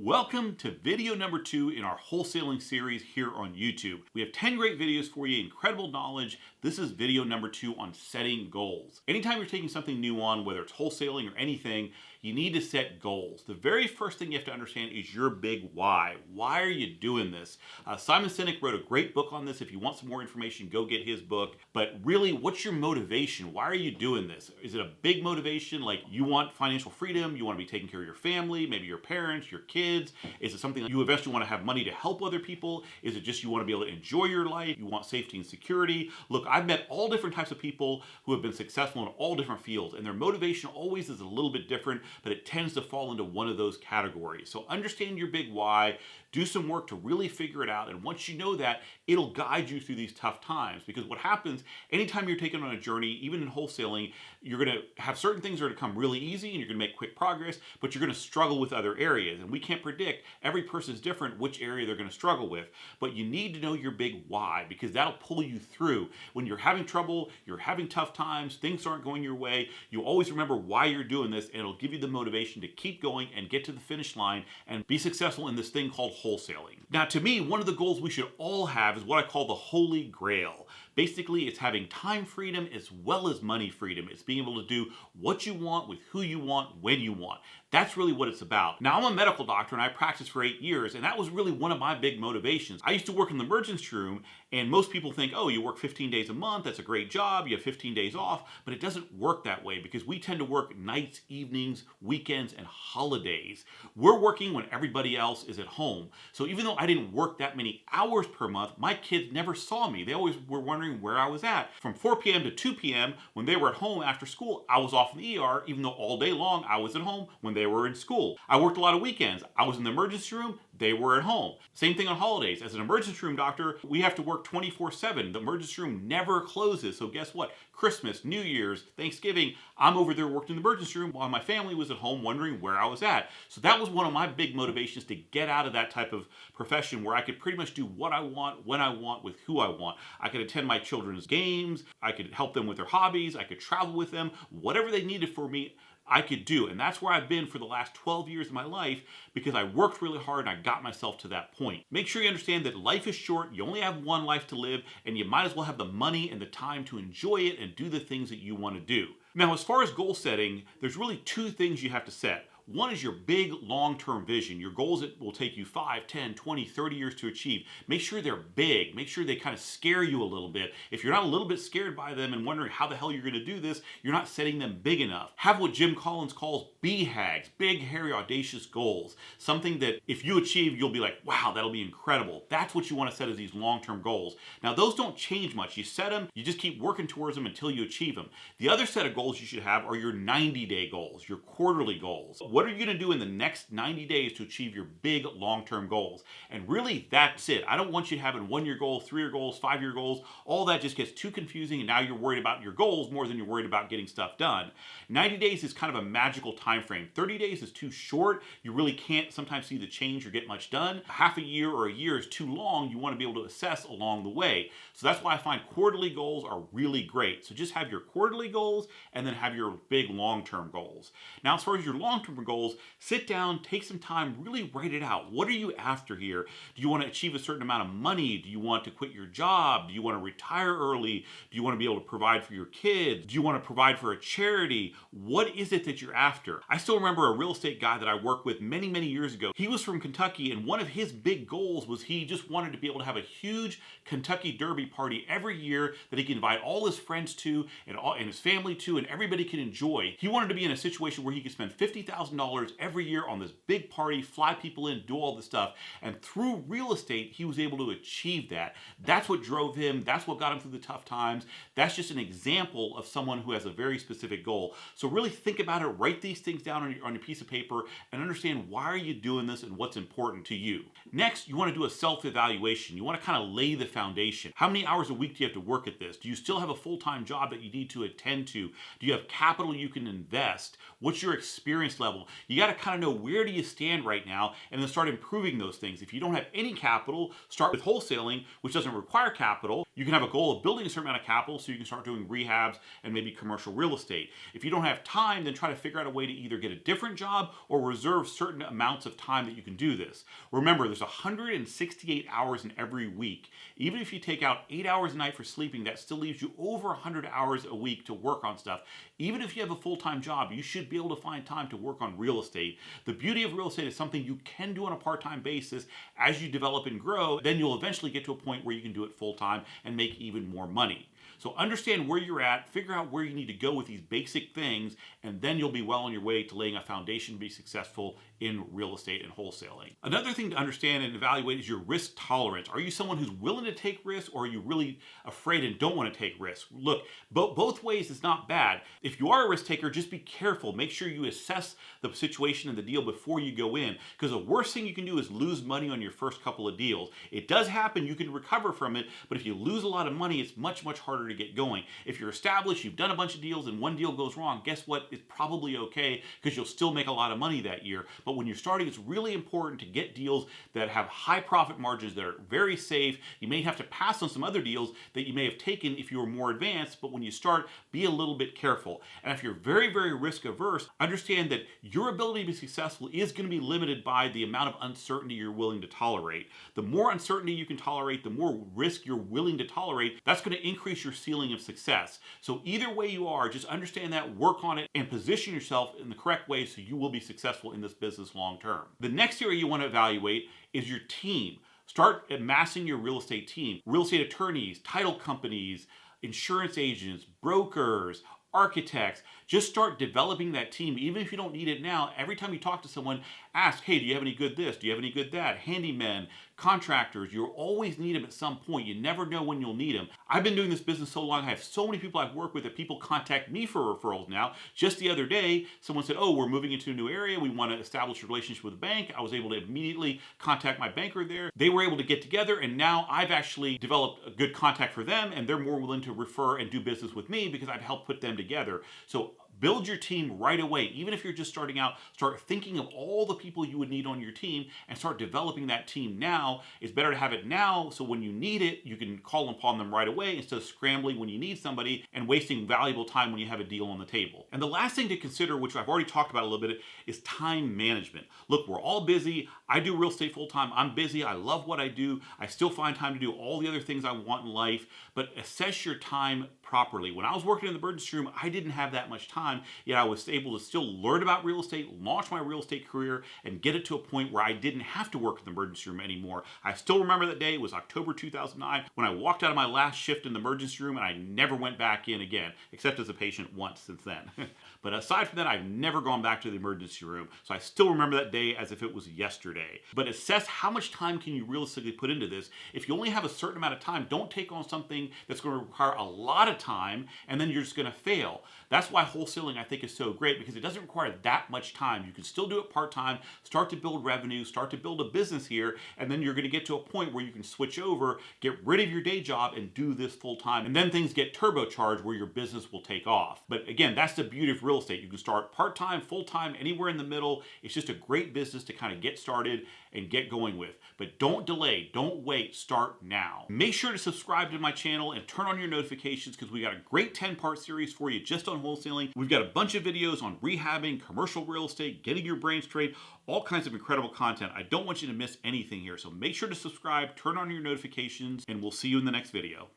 Welcome to video number 2 in our wholesaling series here on YouTube. We have 10 great videos for you, incredible knowledge. This is video number 2 on setting goals. Anytime you're taking something new on, whether it's wholesaling or anything, you need to set goals. The very first thing you have to understand is your big why. Why are you doing this? Simon Sinek wrote a great book on this. If you want some more information, go get his book. But really, what's your motivation? Why are you doing this? Is it a big motivation like you want financial freedom, you want to be taking care of your family, maybe your parents, your kids? Is it something that you eventually want to have money to help other people? Is it just you want to be able to enjoy your life? You want safety and security? Look, I've met all different types of people who have been successful in all different fields, and their motivation always is a little bit different, but it tends to fall into one of those categories. So understand your big why, do some work to really figure it out, and once you know that, it'll guide you through these tough times. Because what happens, anytime you're taking on a journey, even in wholesaling, you're going to have certain things that are going to come really easy and you're going to make quick progress, but you're going to struggle with other areas. And we can't predict, every person is different, which area they're going to struggle with. But you need to know your big why, because that'll pull you through. When you're having trouble, you're having tough times, things aren't going your way, you always remember why you're doing this, and it'll give you the motivation to keep going and get to the finish line and be successful in this thing called wholesaling. Now, to me, one of the goals we should all have is what I call the Holy Grail. Basically, it's having time freedom as well as money freedom. It's being able to do what you want with who you want when you want. That's really what it's about. Now, I'm a medical doctor and I practiced for 8 years, and that was really one of my big motivations. I used to work in the emergency room, and most people think, oh, you work 15 days a month, that's a great job, you have 15 days off, but it doesn't work that way because we tend to work nights, evenings, weekends, and holidays. We're working when everybody else is at home. So even though I didn't work that many hours per month, my kids never saw me. They always were wondering where I was at. From 4 p.m. to 2 p.m., when they were at home after school, I was off in the ER, even though all day long I was at home when they were in school. I worked a lot of weekends. I was in the emergency room, they were at home. Same thing on holidays. As an emergency room doctor, we have to work 24/7. The emergency room never closes. So guess what? Christmas, New Year's, Thanksgiving, I'm over there working in the emergency room while my family was at home wondering where I was at. So that was one of my big motivations to get out of that type of profession where I could pretty much do what I want, when I want, with who I want. I could attend my children's games, I could help them with their hobbies, I could travel with them, whatever they needed for me, I could do. And that's where I've been for the last 12 years of my life because I worked really hard and I got myself to that point. Make sure you understand that life is short, you only have one life to live, and you might as well have the money and the time to enjoy it and do the things that you want to do. Now, as far as goal setting, there's really 2 things you have to set. One is your big long-term vision, your goals that will take you 5, 10, 20, 30 years to achieve. Make sure they're big. Make sure they kind of scare you a little bit. If you're not a little bit scared by them and wondering how the hell you're going to do this, you're not setting them big enough. Have what Jim Collins calls BHAGs, big, hairy, audacious goals. Something that if you achieve, you'll be like, wow, that'll be incredible. That's what you want to set as these long-term goals. Now, those don't change much. You set them, you just keep working towards them until you achieve them. The other set of goals you should have are your 90-day goals, your quarterly goals. What are you going to do in the next 90 days to achieve your big long-term goals? And really, that's it. I don't want you having 1-year goals, 3-year goals, 5-year goals. All that just gets too confusing, and now you're worried about your goals more than you're worried about getting stuff done. 90 days is kind of a magical time frame. 30 days is too short. You really can't sometimes see the change or get much done. Half a year or a year is too long. You want to be able to assess along the way. So that's why I find quarterly goals are really great. So just have your quarterly goals and then have your big long-term goals. Now, as far as your long-term goals, sit down, take some time, really write it out. What are you after here? Do you want to achieve a certain amount of money? Do you want to quit your job? Do you want to retire early? Do you want to be able to provide for your kids? Do you want to provide for a charity? What is it that you're after? I still remember a real estate guy that I worked with many, many years ago. He was from Kentucky, and one of his big goals was he just wanted to be able to have a huge Kentucky Derby party every year that he could invite all his friends to and his family to, and everybody could enjoy. He wanted to be in a situation where he could spend $50,000 every year on this big party, fly people in, do all this stuff. And through real estate, he was able to achieve that. That's what drove him. That's what got him through the tough times. That's just an example of someone who has a very specific goal. So really think about it. Write these things down on your piece of paper and understand why are you doing this and what's important to you. Next, you want to do a self-evaluation. You want to kind of lay the foundation. How many hours a week do you have to work at this? Do you still have a full-time job that you need to attend to? Do you have capital you can invest? What's your experience level? You got to kind of know where do you stand right now and then start improving those things. If you don't have any capital, start with wholesaling, which doesn't require capital. You can have a goal of building a certain amount of capital so you can start doing rehabs and maybe commercial real estate. If you don't have time, then try to figure out a way to either get a different job or reserve certain amounts of time that you can do this. Remember, there's 168 hours in every week. Even if you take out 8 hours a night for sleeping, that still leaves you over 100 hours a week to work on stuff. Even if you have a full-time job, you should be able to find time to work on real estate. The beauty of real estate is something you can do on a part-time basis. As you develop and grow, then you'll eventually get to a point where you can do it full-time and make even more money. So understand where you're at, figure out where you need to go with these basic things, and then you'll be well on your way to laying a foundation to be successful in real estate and wholesaling. Another thing to understand and evaluate is your risk tolerance. Are you someone who's willing to take risks, or are you really afraid and don't want to take risks? Look, both ways is not bad. If you are a risk taker, just be careful. Make sure you assess the situation and the deal before you go in, because the worst thing you can do is lose money on your first couple of deals. It does happen, you can recover from it, but if you lose a lot of money, it's much harder to get going. If you're established, you've done a bunch of deals, and one deal goes wrong, guess what? It's probably okay, because you'll still make a lot of money that year. But when you're starting, it's really important to get deals that have high profit margins, that are very safe. You may have to pass on some other deals that you may have taken if you were more advanced, but when you start, be a little bit careful. And if you're very risk averse, understand that your ability to be successful is going to be limited by the amount of uncertainty you're willing to tolerate. The more uncertainty you can tolerate, the more risk you're willing to tolerate, that's going to increase your ceiling of success. So either way you are, just understand that, work on it, and position yourself in the correct way so you will be successful in this business long term. The next area you want to evaluate is your team. Start amassing your real estate team. Real estate attorneys, title companies, insurance agents, brokers, architects. Just start developing that team. Even if you don't need it now, every time you talk to someone, ask, hey, do you have any good this? Do you have any good that? Handymen, contractors, you'll always need them at some point. You never know when you'll need them. I've been doing this business so long, I have so many people I've worked with that people contact me for referrals now. Just the other day, someone said, oh, we're moving into a new area. We want to establish a relationship with a bank. I was able to immediately contact my banker there. They were able to get together, and now I've actually developed a good contact for them, and they're more willing to refer and do business with me because I've helped put them together. So build your team right away. Even if you're just starting out, start thinking of all the people you would need on your team and start developing that team now. It's better to have it now, so when you need it, you can call upon them right away instead of scrambling when you need somebody and wasting valuable time when you have a deal on the table. And the last thing to consider, which I've already talked about a little bit, is time management. Look, we're all busy. I do real estate full time. I'm busy. I love what I do. I still find time to do all the other things I want in life, but assess your time properly. When I was working in the emergency room, I didn't have that much time, yet I was able to still learn about real estate, launch my real estate career, and get it to a point where I didn't have to work in the emergency room anymore. I still remember that day. It was October 2009 when I walked out of my last shift in the emergency room, and I never went back in again, except as a patient once since then. But aside from that, I've never gone back to the emergency room, so I still remember that day as if it was yesterday. But assess how much time can you realistically put into this. If you only have a certain amount of time, don't take on something that's going to require a lot of time, and then you're just going to fail. That's why wholesaling, I think, is so great, because it doesn't require that much time. You can still do it part-time, start to build revenue, start to build a business here, and then you're going to get to a point where you can switch over, get rid of your day job, and do this full-time. And then things get turbocharged where your business will take off. But again, that's the beauty of real estate. You can start part-time, full-time, anywhere in the middle. It's just a great business to kind of get started and get going with. But don't delay, don't wait, start now. Make sure to subscribe to my channel and turn on your notifications, because we got a great 10-part series for you just on wholesaling. We've got a bunch of videos on rehabbing, commercial real estate, getting your brain straight, all kinds of incredible content. I don't want you to miss anything here. So make sure to subscribe, turn on your notifications, and we'll see you in the next video.